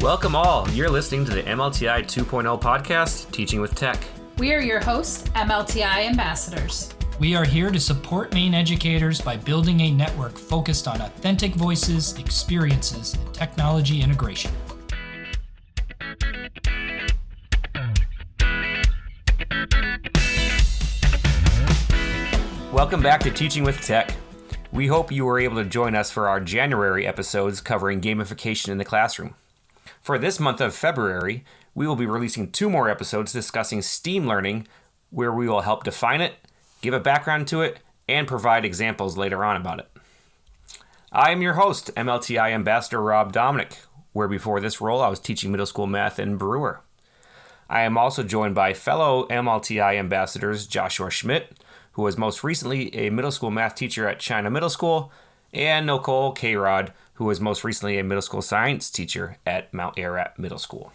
Welcome all. You're listening to the MLTI 2.0 podcast, Teaching with Tech. We are your hosts, MLTI ambassadors. We are here to support Maine educators by building a network focused on authentic voices, experiences, and technology integration. Welcome back to Teaching with Tech. We hope you were able to join us for our January episodes covering gamification in the classroom. For this month of February, we will be releasing 2 more episodes discussing STEAM learning, where we will help define it, give a background to it, and provide examples later on about it. I am your host, MLTI Ambassador Rob Dominic, where before this role I was teaching middle school math in Brewer. I am also joined by fellow MLTI ambassadors Joshua Schmidt, who was most recently a middle school math teacher at China Middle School, and Nicole K-Rod, who was most recently a middle school science teacher at Mount Ararat Middle School.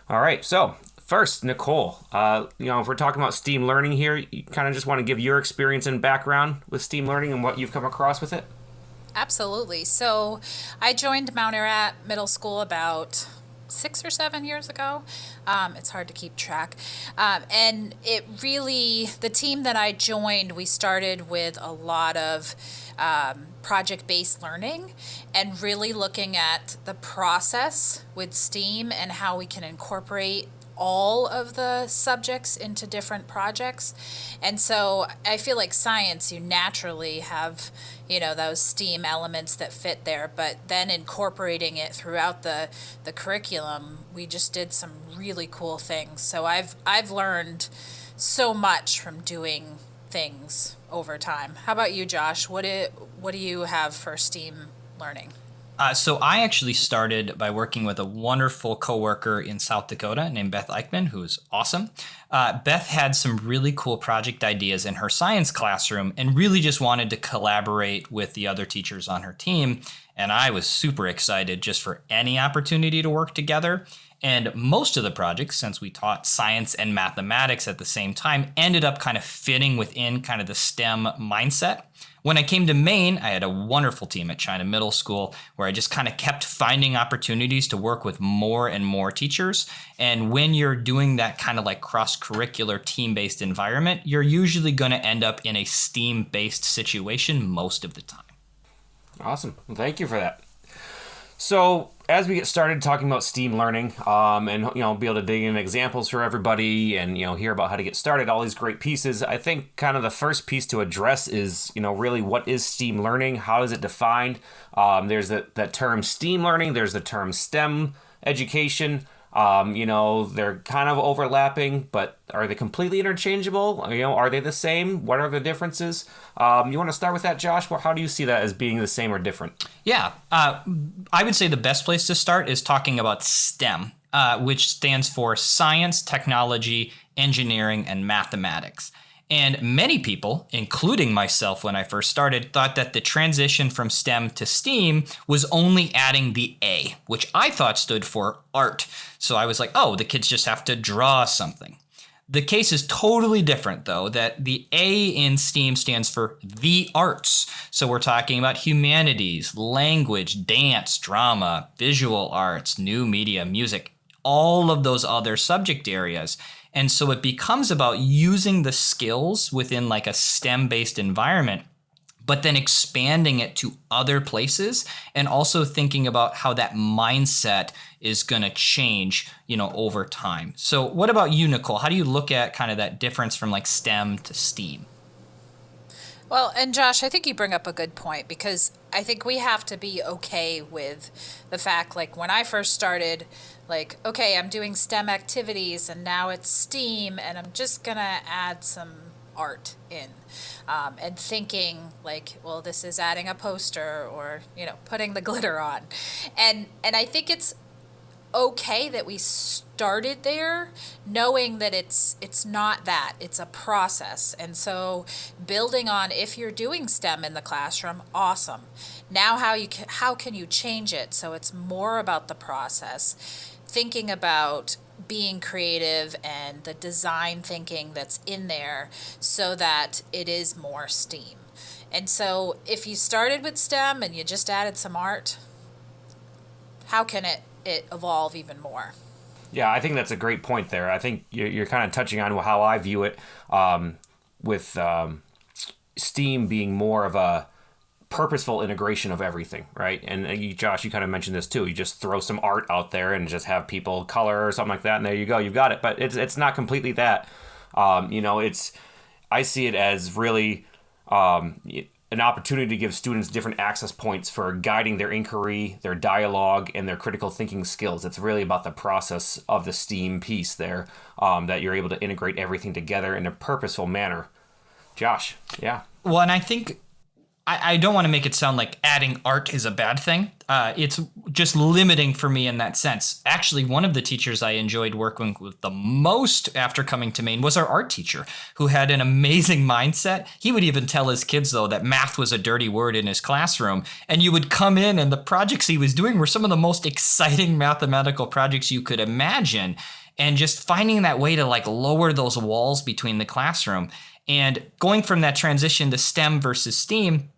All right, so first, Nicole, if we're talking about STEAM learning here, you kind of just want to give your experience and background with STEAM learning and what you've come across with it? Absolutely. So I joined Mount Ararat Middle School about 6 or 7 years ago. It's hard to keep track. And it really, the team that I joined, we started with a lot of project-based learning and really looking at the process with STEAM and how we can incorporate all of the subjects into different projects. And so I feel like science, you naturally have, those STEAM elements that fit there, but then incorporating it throughout the curriculum, we just did some really cool things. So I've learned so much from doing things over time. How about you, Josh? What do you have for STEAM learning? So I actually started by working with a wonderful coworker in South Dakota named Beth Eichmann, who is awesome. Beth had some really cool project ideas in her science classroom and really just wanted to collaborate with the other teachers on her team. And I was super excited just for any opportunity to work together. And most of the projects, since we taught science and mathematics at the same time, ended up kind of fitting within kind of the STEM mindset. When I came to Maine, I had a wonderful team at China Middle School where I just kind of kept finding opportunities to work with more and more teachers. And when you're doing that kind of like cross-curricular team-based environment, you're usually going to end up in a STEAM-based situation most of the time. Awesome. Well, thank you for that. So as we get started talking about STEAM learning, and be able to dig in examples for everybody and hear about how to get started, all these great pieces, I think kind of the first piece to address is really what is STEAM learning? How is it defined? There's that term STEAM learning. There's the term STEM education. They're kind of overlapping, but are they completely interchangeable? Are they the same? What are the differences? You want to start with that, Josh? How do you see that as being the same or different? Yeah, I would say the best place to start is talking about STEM, which stands for science, technology, engineering, and mathematics. And many people, including myself when I first started, thought that the transition from STEM to STEAM was only adding the A, which I thought stood for art. So I was like, oh, the kids just have to draw something. The case is totally different, though, that the A in STEAM stands for the arts. So we're talking about humanities, language, dance, drama, visual arts, new media, music, all of those other subject areas. And so it becomes about using the skills within like a STEM-based environment, but then expanding it to other places and also thinking about how that mindset is going to change, over time. So what about you, Nicole? How do you look at kind of that difference from like STEM to STEAM? Well, and Josh, I think you bring up a good point because I think we have to be okay with the fact, like when I first started, like, okay, I'm doing STEM activities and now it's STEAM and I'm just going to add some art in. And thinking like, well, this is adding a poster or, putting the glitter on. And I think it's okay that we started there knowing that it's not that, it's a process. And so building on, if you're doing STEM in the classroom, awesome. Now how can you change it so it's more about the process, thinking about being creative and the design thinking that's in there so that it is more STEAM. And so if you started with STEM and you just added some art, how can it it evolve even more. Yeah, I think that's a great point there. I think you're kind of touching on how I view it, with STEAM being more of a purposeful integration of everything, right? And Josh, you kind of mentioned this too. You just throw some art out there and just have people color or something like that, and there you go, you've got it. But it's not completely that. I see it as really an opportunity to give students different access points for guiding their inquiry, their dialogue, and their critical thinking skills. It's really about the process of the STEAM piece there, that you're able to integrate everything together in a purposeful manner. Josh, yeah. Well, and I think I don't want to make it sound like adding art is a bad thing. It's just limiting for me in that sense. Actually, one of the teachers I enjoyed working with the most after coming to Maine was our art teacher, who had an amazing mindset. He would even tell his kids, though, that math was a dirty word in his classroom. And you would come in and the projects he was doing were some of the most exciting mathematical projects you could imagine. And just finding that way to like lower those walls between the classroom. And going from that transition to STEM versus STEAM,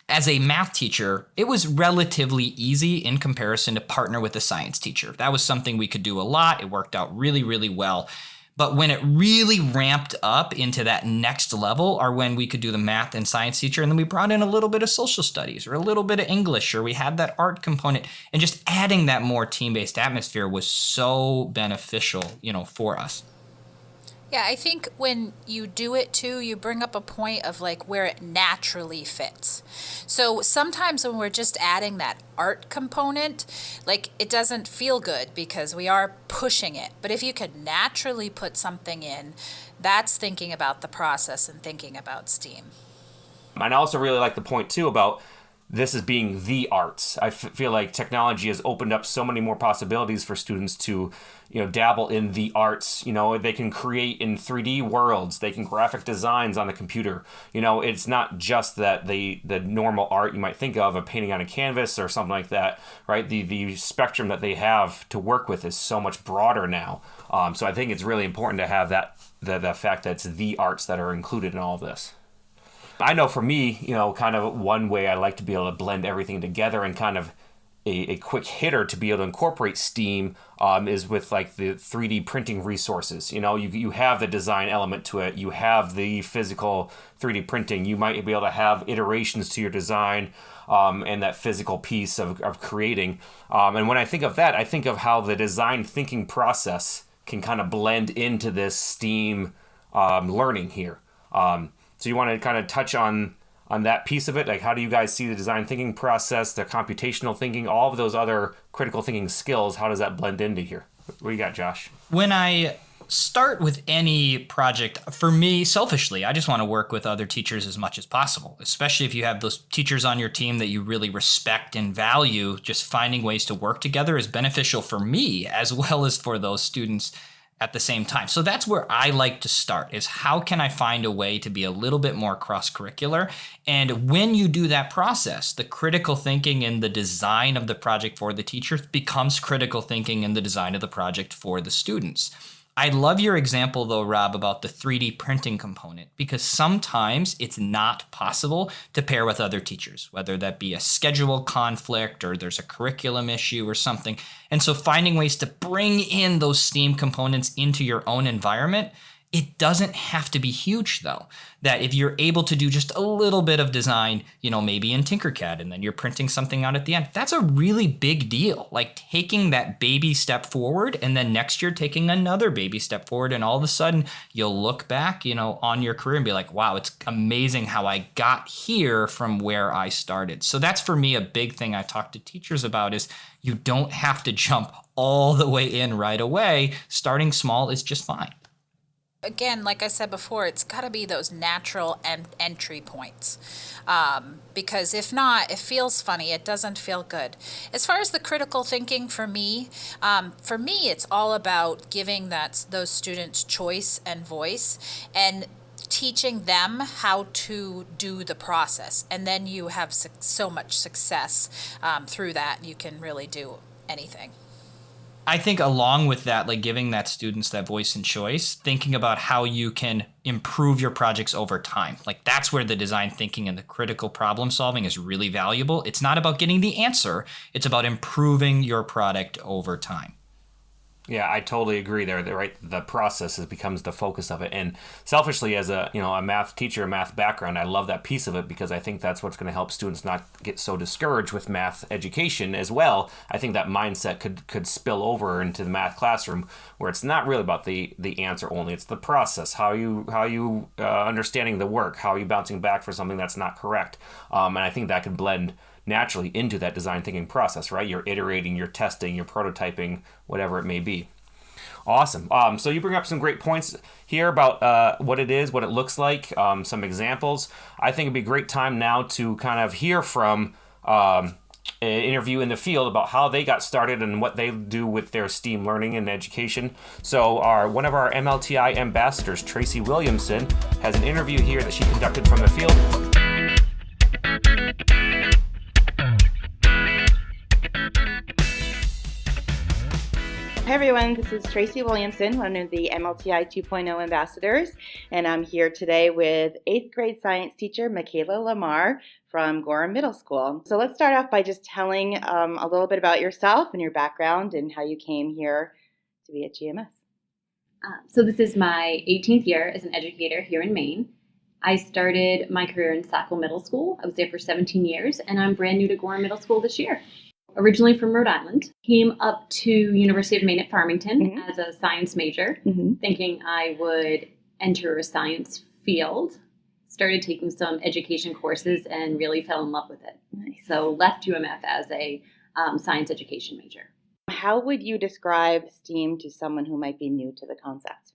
as a math teacher, it was relatively easy in comparison to partner with a science teacher. That was something we could do a lot. It worked out really, really well. But when it really ramped up into that next level are when we could do the math and science teacher, and then we brought in a little bit of social studies or a little bit of English, or we had that art component, and just adding that more team-based atmosphere was so beneficial, for us. Yeah, I think when you do it too, you bring up a point of like where it naturally fits. So sometimes when we're just adding that art component, like it doesn't feel good because we are pushing it. But if you could naturally put something in, that's thinking about the process and thinking about STEAM. And I also really like the point too about this as being the arts. I feel like technology has opened up so many more possibilities for students to dabble in the arts. They can create in 3D worlds. They can graphic designs on the computer. It's not just that the normal art you might think of painting on a canvas or something like that, right? The spectrum that they have to work with is so much broader now. So I think it's really important to have the fact that it's the arts that are included in all of this. I know for me, kind of one way I like to be able to blend everything together and kind of a quick hitter to be able to incorporate STEAM is with like the 3D printing resources. You have the design element to it. You have the physical 3D printing. You might be able to have iterations to your design and that physical piece of creating. And when I think of that, I think of how the design thinking process can kind of blend into this STEAM learning here. So you want to kind of touch on that piece of it? Like, how do you guys see the design thinking process, the computational thinking, all of those other critical thinking skills? How does that blend into here? What do you got, Josh? When I start with any project, for me, selfishly, I just want to work with other teachers as much as possible, especially if you have those teachers on your team that you really respect and value. Just finding ways to work together is beneficial for me as well as for those students at the same time. So that's where I like to start, is how can I find a way to be a little bit more cross-curricular? And when you do that process, the critical thinking in the design of the project for the teachers becomes critical thinking in the design of the project for the students. I love your example, though, Rob, about the 3D printing component, because sometimes it's not possible to pair with other teachers, whether that be a schedule conflict or there's a curriculum issue or something. And so finding ways to bring in those STEAM components into your own environment, it doesn't have to be huge, though. That if you're able to do just a little bit of design, maybe in Tinkercad, and then you're printing something out at the end, that's a really big deal. Like taking that baby step forward, and then next year taking another baby step forward, and all of a sudden you'll look back, on your career and be like, wow, it's amazing how I got here from where I started. So that's for me a big thing I talk to teachers about, is you don't have to jump all the way in right away. Starting small is just fine. Again, like I said before, it's got to be those natural entry points, because if not, it feels funny. It doesn't feel good. As far as the critical thinking for me, it's all about giving those students choice and voice, and teaching them how to do the process. And then you have so much success through that. You can really do anything. I think along with that, like giving that students that voice and choice, thinking about how you can improve your projects over time. Like that's where the design thinking and the critical problem solving is really valuable. It's not about getting the answer. It's about improving your product over time. Yeah, I totally agree there. The process becomes the focus of it. And selfishly, as a math teacher, a math background, I love that piece of it because I think that's what's going to help students not get so discouraged with math education as well. I think that mindset could spill over into the math classroom where it's not really about the answer only. It's the process, how you understanding the work, how are you bouncing back for something that's not correct. And I think that could blend naturally into that design thinking process, right? You're iterating, you're testing, you're prototyping, whatever it may be. Awesome. So you bring up some great points here about what it is, what it looks like, some examples. I think it'd be a great time now to kind of hear from an interview in the field about how they got started and what they do with their STEAM learning and education. So one of our MLTI ambassadors, Tracy Williamson, has an interview here that she conducted from the field. Hi everyone, this is Tracy Williamson, one of the MLTI 2.0 ambassadors, and I'm here today with 8th grade science teacher Michaela Lamarre from Gorham Middle School. So let's start off by just telling a little bit about yourself and your background and how you came here to be at GMS. So this is my 18th year as an educator here in Maine. I started my career in Sackville Middle School. I was there for 17 years, and I'm brand new to Gorham Middle School this year. Originally from Rhode Island, came up to University of Maine at Farmington as a science major, thinking I would enter a science field. Started taking some education courses and really fell in love with it. Nice. So left UMF as a science education major. How would you describe STEAM to someone who might be new to the concept?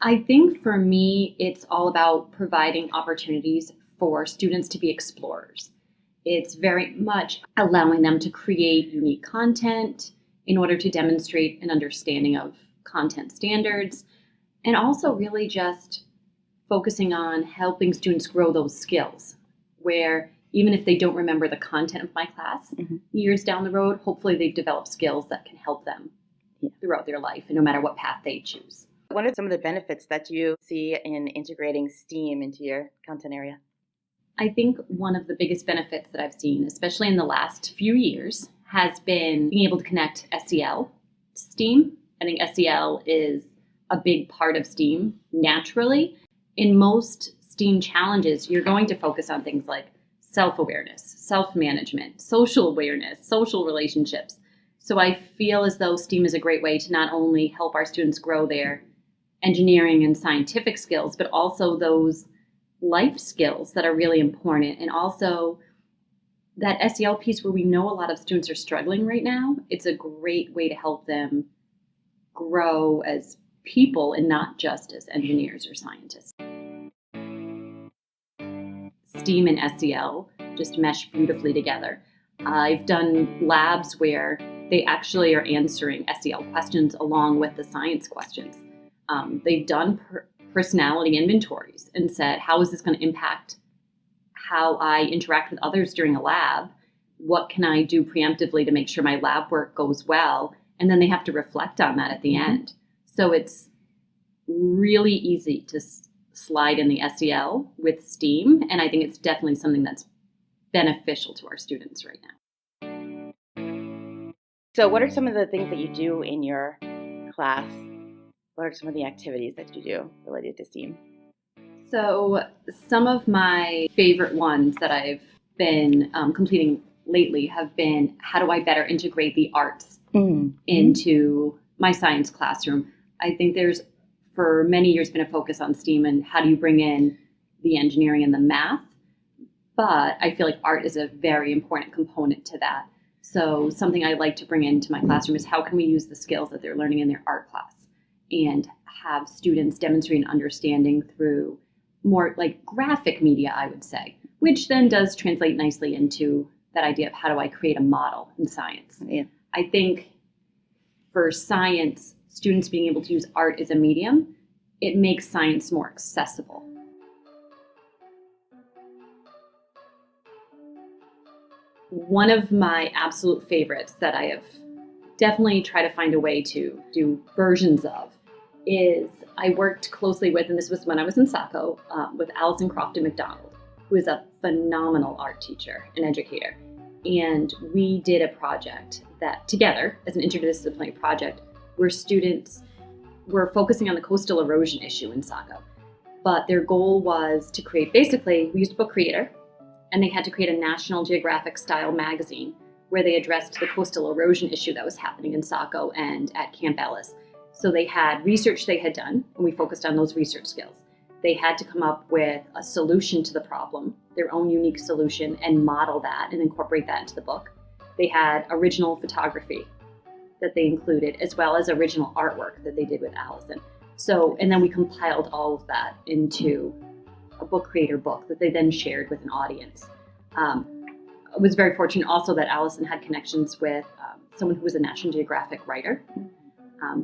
I think for me, it's all about providing opportunities for students to be explorers. It's very much allowing them to create unique content in order to demonstrate an understanding of content standards, and also really just focusing on helping students grow those skills, where even if they don't remember the content of my class years down the road, hopefully they've developed skills that can help them throughout their life, and no matter what path they choose. What are some of the benefits that you see in integrating STEAM into your content area? I think one of the biggest benefits that I've seen, especially in the last few years, has been being able to connect SEL to STEAM. I think SEL is a big part of STEAM naturally. In most STEAM challenges, you're going to focus on things like self-awareness, self-management, social awareness, social relationships. So I feel as though STEAM is a great way to not only help our students grow their engineering and scientific skills, but also those life skills that are really important. And also that SEL piece where we know a lot of students are struggling right now, it's a great way to help them grow as people and not just as engineers or scientists. STEAM and SEL just mesh beautifully together. I've done labs where they actually are answering SEL questions along with the science questions. They've done personality inventories and said, how is this going to impact how I interact with others during a lab? What can I do preemptively to make sure my lab work goes well? And then they have to reflect on that at the end. So it's really easy to slide in the SEL with STEAM. And I think it's definitely something that's beneficial to our students right now. So what are some of the things that you do in your class? What are some of the activities that you do related to STEAM? So some of my favorite ones that I've been completing lately have been, how do I better integrate the arts into my science classroom? I think there's, for many years, been a focus on STEAM and how do you bring in the engineering and the math? But I feel like art is a very important component to that. So something I like to bring into my classroom is how can we use the skills that they're learning in their art class and have students demonstrate an understanding through more like graphic media, I would say, which then does translate nicely into that idea of how do I create a model in science. Yeah. I think for science, students being able to use art as a medium, it makes science more accessible. One of my absolute favorites that I have definitely try to find a way to do versions of is I worked closely with, and this was when I was in Saco, with Allison Crofton McDonald, who is a phenomenal art teacher and educator. And we did a project that together as an interdisciplinary project where students were focusing on the coastal erosion issue in Saco. But their goal was to create, basically, we used a book creator, and they had to create a National Geographic style magazine where they addressed the coastal erosion issue that was happening in Saco and at Camp Ellis. So they had research they had done, and we focused on those research skills. They had to come up with a solution to the problem, their own unique solution, and model that and incorporate that into the book. They had original photography that they included, as well as original artwork that they did with Allison. So, and then we compiled all of that into a book creator book that they then shared with an audience. I was very fortunate also that Allison had connections with someone who was a National Geographic writer,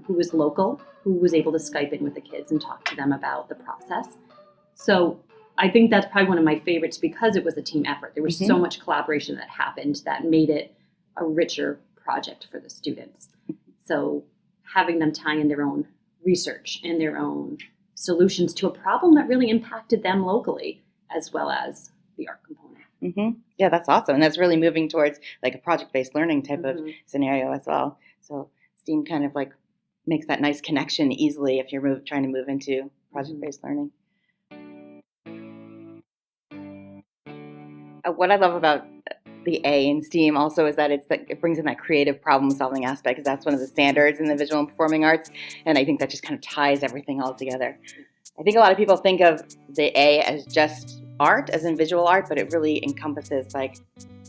who was local, who was able to Skype in with the kids and talk to them about the process. So I think that's probably one of my favorites because it was a team effort. There was so much collaboration that happened that made it a richer project for the students. So having them tie in their own research and their own solutions to a problem that really impacted them locally, as well as the art component. Mm-hmm. Yeah, that's awesome. And that's really moving towards like a project-based learning type of scenario as well. So STEAM kind of like makes that nice connection easily if you're trying to move into project-based learning. What I love about the A in STEAM also is that it brings in that creative problem-solving aspect, because that's one of the standards in the visual and performing arts, and I think that just kind of ties everything all together. I think a lot of people think of the A as just art, as in visual art, but it really encompasses like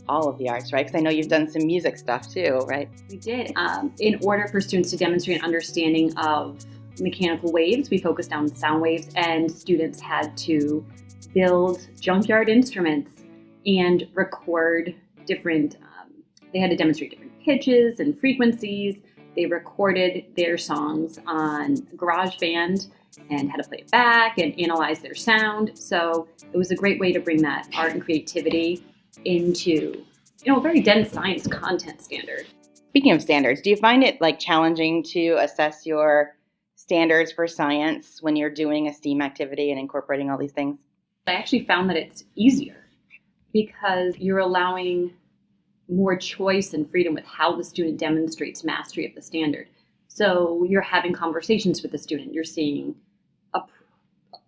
all of the arts, right? Because I know you've done some music stuff too, right? We did. In order for students to demonstrate an understanding of mechanical waves, we focused on sound waves, and students had to build junkyard instruments and record different, they had to demonstrate different pitches and frequencies. They recorded their songs on GarageBand and had to play it back and analyze their sound. So it was a great way to bring that art and creativity into, a very dense science content standard. Speaking of standards, do you find it like challenging to assess your standards for science when you're doing a STEAM activity and incorporating all these things? I actually found that it's easier because you're allowing more choice and freedom with how the student demonstrates mastery of the standard. So you're having conversations with the student. You're seeing a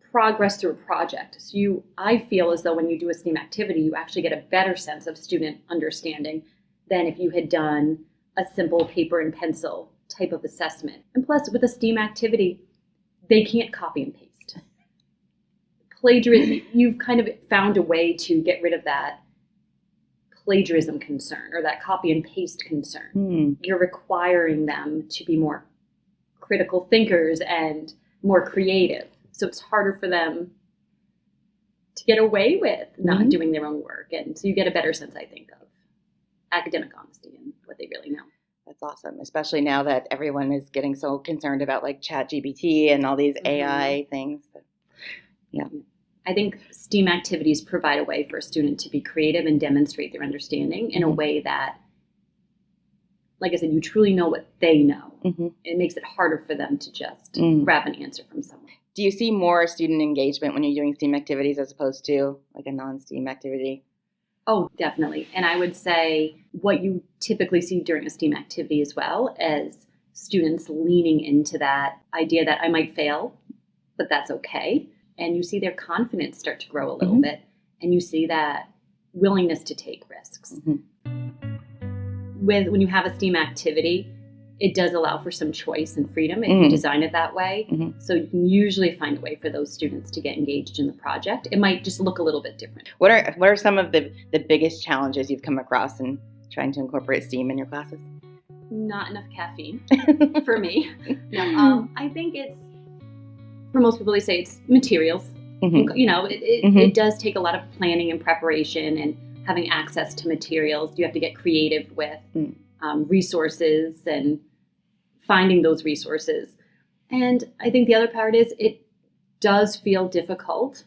progress through a project. So I feel as though when you do a STEAM activity, you actually get a better sense of student understanding than if you had done a simple paper and pencil type of assessment. And plus, with a STEAM activity, they can't copy and paste. Plagiarism, you've kind of found a way to get rid of that plagiarism concern or that copy and paste concern. You're requiring them to be more critical thinkers and more creative. So it's harder for them to get away with not doing their own work. And so you get a better sense, I think, of academic honesty and what they really know. That's awesome, especially now that everyone is getting so concerned about like ChatGPT and all these AI things. Yeah. I think STEAM activities provide a way for a student to be creative and demonstrate their understanding in a way that, like I said, you truly know what they know. It makes it harder for them to just grab an answer from someone. Do you see more student engagement when you're doing STEAM activities as opposed to like a non-STEAM activity? Oh, definitely. And I would say what you typically see during a STEAM activity as well as students leaning into that idea that I might fail, but that's okay. And you see their confidence start to grow a little bit, and you see that willingness to take risks. When you have a STEAM activity, it does allow for some choice and freedom if you design it that way. So you can usually find a way for those students to get engaged in the project. It might just look a little bit different. What are some of the biggest challenges you've come across in trying to incorporate STEAM in your classes? Not enough caffeine for me. No, I think it's, for most people, they say it's materials. It does take a lot of planning and preparation and having access to materials. You have to get creative with resources and finding those resources. And I think the other part is it does feel difficult,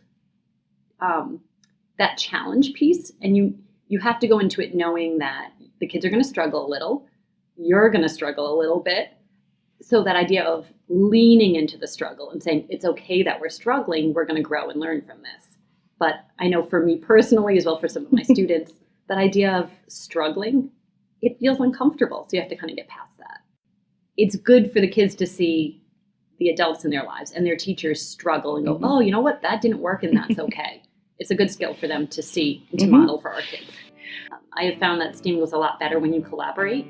that challenge piece. And you have to go into it knowing that the kids are going to struggle a little, you're going to struggle a little bit. So that idea of leaning into the struggle and saying, it's okay that we're struggling, we're going to grow and learn from this. But I know for me personally, as well for some of my students, that idea of struggling, it feels uncomfortable. So you have to kind of get past that. It's good for the kids to see the adults in their lives and their teachers struggle and go, oh, you know what, that didn't work and that's okay. It's a good skill for them to see and to model for our kids. I have found that STEAM goes a lot better when you collaborate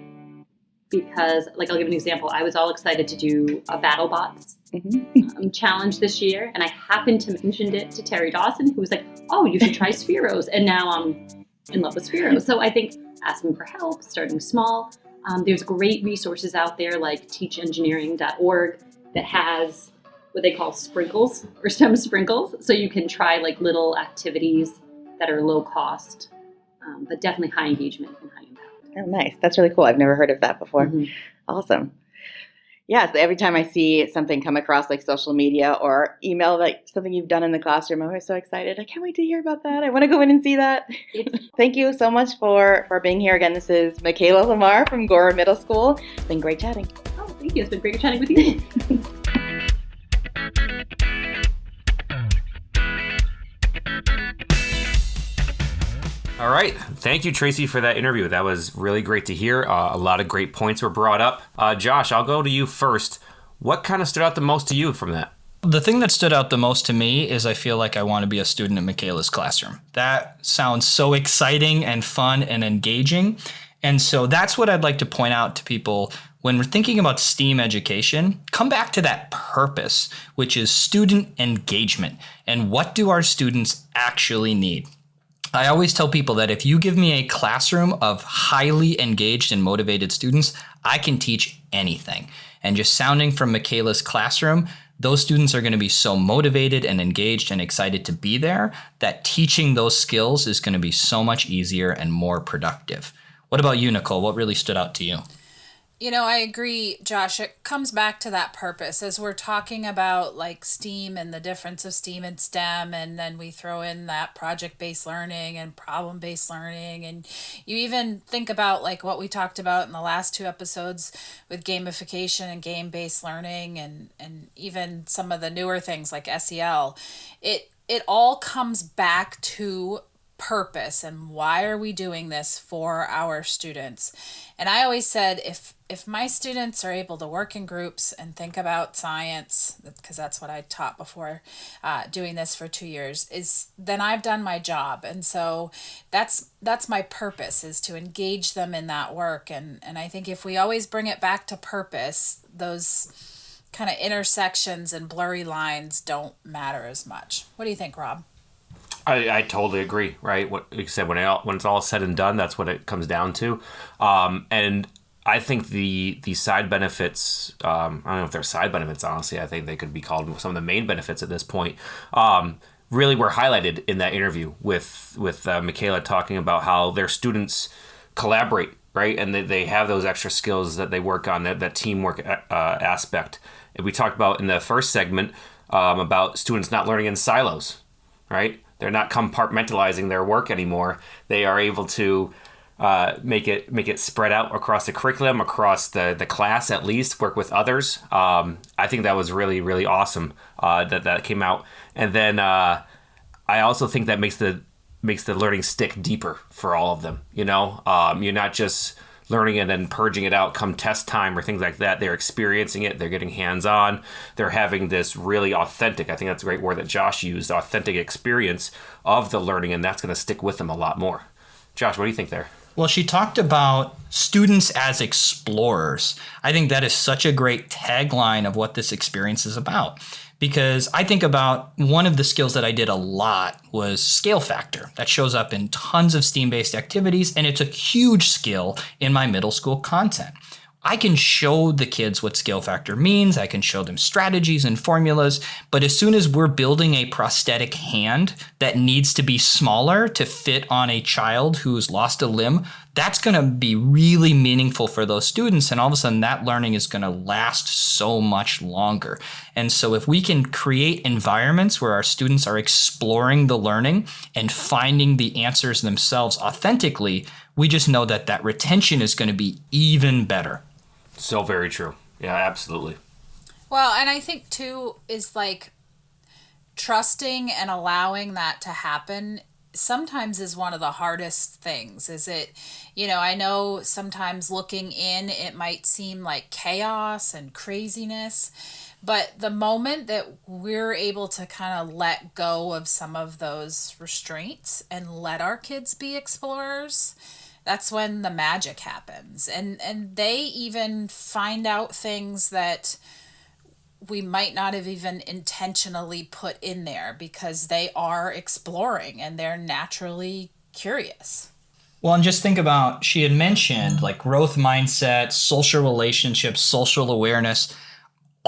because, like, I'll give an example. I was all excited to do a BattleBots challenge this year, and I happened to mention it to Terry Dawson, who was like, oh, you should try Spheros, and now I'm in love with Spheros. So I think asking for help, starting small. There's great resources out there like teachengineering.org that has what they call sprinkles or STEM sprinkles. So you can try like little activities that are low cost, but definitely high engagement and high impact. Oh, nice. That's really cool. I've never heard of that before. Awesome. Yeah, so every time I see something come across like social media or email, like something you've done in the classroom, I'm always so excited. I can't wait to hear about that. I want to go in and see that. Thank you so much for being here again. This is Michaela Lamarre from Gorham Middle School. It's been great chatting. Oh, thank you. It's been great chatting with you. All right. Thank you, Tracy, for that interview. That was really great to hear. A lot of great points were brought up. Josh, I'll go to you first. What kind of stood out the most to you from that? The thing that stood out the most to me is I feel like I want to be a student in Michaela's classroom. That sounds so exciting and fun and engaging. And so that's what I'd like to point out to people when we're thinking about STEAM education. Come back to that purpose, which is student engagement. And what do our students actually need? I always tell people that if you give me a classroom of highly engaged and motivated students, I can teach anything. And just sounding from Michaela's classroom, those students are going to be so motivated and engaged and excited to be there that teaching those skills is going to be so much easier and more productive. What about you, Nicole? What really stood out to you? You know, I agree, Josh. It comes back to that purpose as we're talking about like STEAM and the difference of STEAM and STEM. And then we throw in that project-based learning and problem-based learning. And you even think about like what we talked about in the last two episodes with gamification and game-based learning and even some of the newer things like SEL. It all comes back to purpose and why are we doing this for our students. And I always said if my students are able to work in groups and think about science, because that's what I taught before doing this for 2 years, then I've done my job. And so that's my purpose, is to engage them in that work. And I think if we always bring it back to purpose, those kind of intersections and blurry lines don't matter as much. What do you think, Rob? I totally agree, right? What you said, when it's all said and done, that's what it comes down to. And I think the side benefits, I don't know if they're side benefits, honestly. I think they could be called some of the main benefits at this point, really were highlighted in that interview with Michaela, talking about how their students collaborate, right? And they have those extra skills that they work on, that teamwork aspect. And we talked about in the first segment about students not learning in silos, right? They're not compartmentalizing their work anymore. They are able to make it spread out across the curriculum, across the class at least, work with others. I think that was really, really awesome that came out. And then I also think that makes the learning stick deeper for all of them. You know, you're not just learning and then purging it out come test time or things like that. They're experiencing it. They're getting hands-on. They're having this really authentic, I think that's a great word that Josh used, authentic experience of the learning, and that's going to stick with them a lot more. Josh, what do you think there? Well, she talked about students as explorers. I think that is such a great tagline of what this experience is about. Because I think about one of the skills that I did a lot was scale factor. That shows up in tons of STEAM-based activities, and it's a huge skill in my middle school content. I can show the kids what scale factor means. I can show them strategies and formulas. But as soon as we're building a prosthetic hand that needs to be smaller to fit on a child who's lost a limb, that's going to be really meaningful for those students. And all of a sudden that learning is going to last so much longer. And so if we can create environments where our students are exploring the learning and finding the answers themselves authentically, we just know that that retention is going to be even better. So very true. Yeah, absolutely. Well, and I think too is like trusting and allowing that to happen sometimes is one of the hardest things. Is it, I know sometimes looking in, it might seem like chaos and craziness, but the moment that we're able to kind of let go of some of those restraints and let our kids be explorers, that's when the magic happens. And they even find out things that we might not have even intentionally put in there because they are exploring and they're naturally curious. Well, and just think about, she had mentioned like growth mindset, social relationships, social awareness.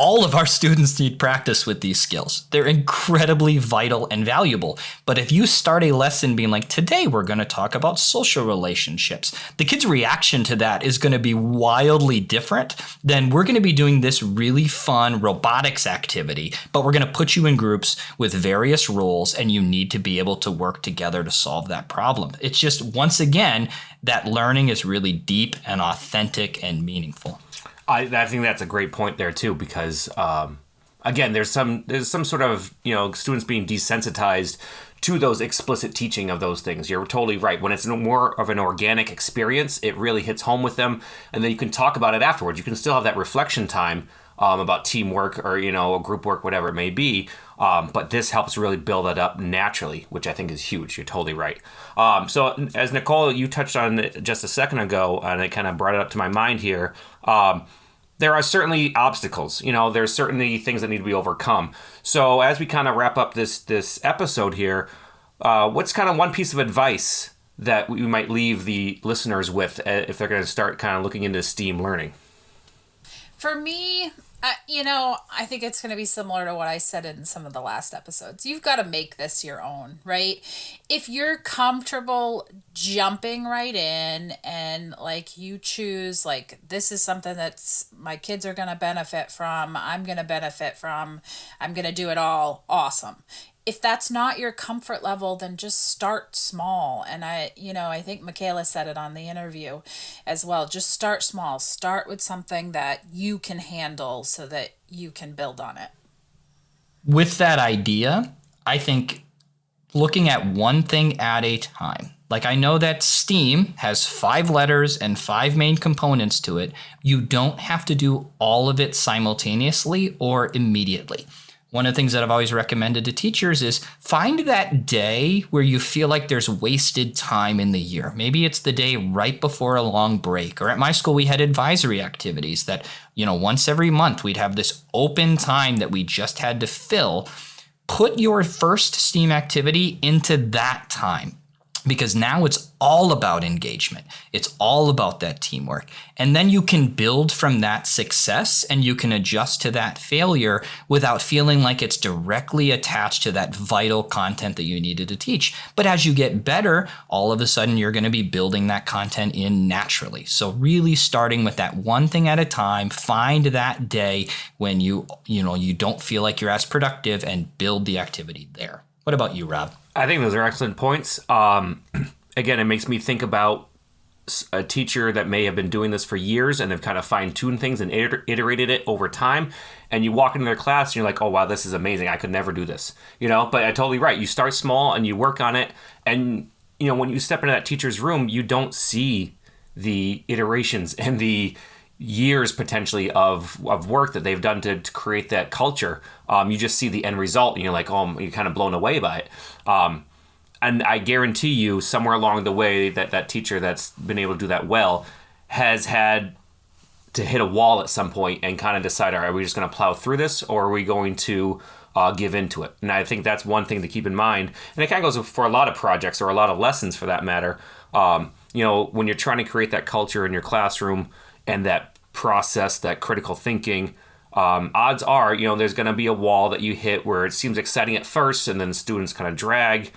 All of our students need practice with these skills. They're incredibly vital and valuable. But if you start a lesson being like, today we're going to talk about social relationships, the kid's reaction to that is going to be wildly different than we're going to be doing this really fun robotics activity, but we're going to put you in groups with various roles and you need to be able to work together to solve that problem. It's just, once again, that learning is really deep and authentic and meaningful. I think that's a great point there too, because again, there's some sort of students being desensitized to those explicit teaching of those things. You're totally right. When it's more of an organic experience, it really hits home with them, and then you can talk about it afterwards. You can still have that reflection time about teamwork or group work, whatever it may be. But this helps really build it up naturally, which I think is huge. You're totally right. So as Nicole, you touched on just a second ago, and it kind of brought it up to my mind here. There are certainly obstacles. There's certainly things that need to be overcome. So as we kind of wrap up this episode here, what's kind of one piece of advice that we might leave the listeners with if they're going to start kind of looking into STEAM learning? For me, I think it's going to be similar to what I said in some of the last episodes. You've got to make this your own, right? If you're comfortable jumping right in and you choose this is something that's my kids are going to benefit from, I'm going to benefit from, I'm going to do it all, awesome. If that's not your comfort level, then just start small. And I think Michaela said it on the interview as well. Just start small. Start with something that you can handle so that you can build on it. With that idea, I think looking at one thing at a time. I know that STEAM has 5 letters and 5 main components to it. You don't have to do all of it simultaneously or immediately. One of the things that I've always recommended to teachers is find that day where you feel like there's wasted time in the year. Maybe it's the day right before a long break. Or at my school, we had advisory activities that, once every month we'd have this open time that we just had to fill. Put your first STEAM activity into that time, because now it's all about engagement. It's all about that teamwork. And then you can build from that success and you can adjust to that failure without feeling like it's directly attached to that vital content that you needed to teach. But as you get better, all of a sudden you're going to be building that content in naturally. So really starting with that one thing at a time, find that day when you don't feel like you're as productive and build the activity there. What about you, Rob? I think those are excellent points. Again, it makes me think about a teacher that may have been doing this for years and have kind of fine-tuned things and iterated it over time. And you walk into their class and you're like, oh, wow, this is amazing. I could never do this. But I'm totally right. You start small and you work on it. And, when you step into that teacher's room, you don't see the iterations and the years potentially of work that they've done to create that culture. You just see the end result and you're like, oh, you're kind of blown away by it. And I guarantee you somewhere along the way that teacher that's been able to do that well has had to hit a wall at some point and kind of decide, all right, are we just going to plow through this or are we going to give into it? And I think that's one thing to keep in mind. And it kind of goes for a lot of projects or a lot of lessons for that matter. When you're trying to create that culture in your classroom and that process, that critical thinking, odds are, there's going to be a wall that you hit where it seems exciting at first and then students kind of drag.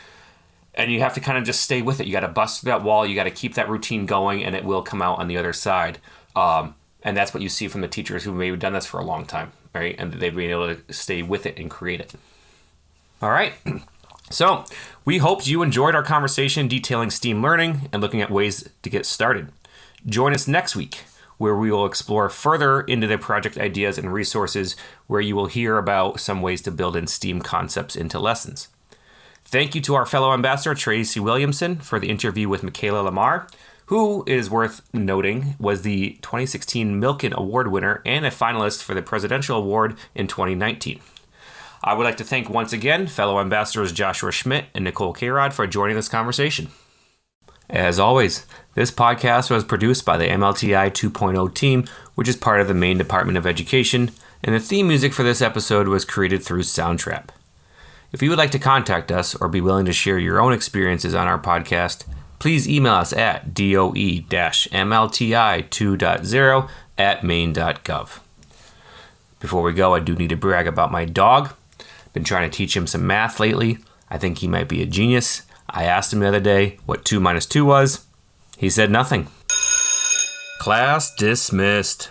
And you have to kind of just stay with it. You got to bust through that wall. You got to keep that routine going, and it will come out on the other side. And that's what you see from the teachers who maybe done this for a long time, right? And they've been able to stay with it and create it. All right. So, we hoped you enjoyed our conversation detailing STEAM learning and looking at ways to get started. Join us next week, where we will explore further into the project ideas and resources, where you will hear about some ways to build in STEAM concepts into lessons. Thank you to our fellow ambassador, Tracy Williamson, for the interview with Michaela Lamarre, who, it is worth noting, was the 2016 Milken Award winner and a finalist for the Presidential Award in 2019. I would like to thank once again fellow ambassadors Joshua Schmidt and Nicole for joining this conversation. As always, this podcast was produced by the MLTI 2.0 team, which is part of the Maine Department of Education, and the theme music for this episode was created through Soundtrap. If you would like to contact us or be willing to share your own experiences on our podcast, please email us at doe-mlti2.0@maine.gov. Before we go, I do need to brag about my dog. Been trying to teach him some math lately. I think he might be a genius. I asked him the other day what 2 minus 2 was. He said nothing. Class dismissed.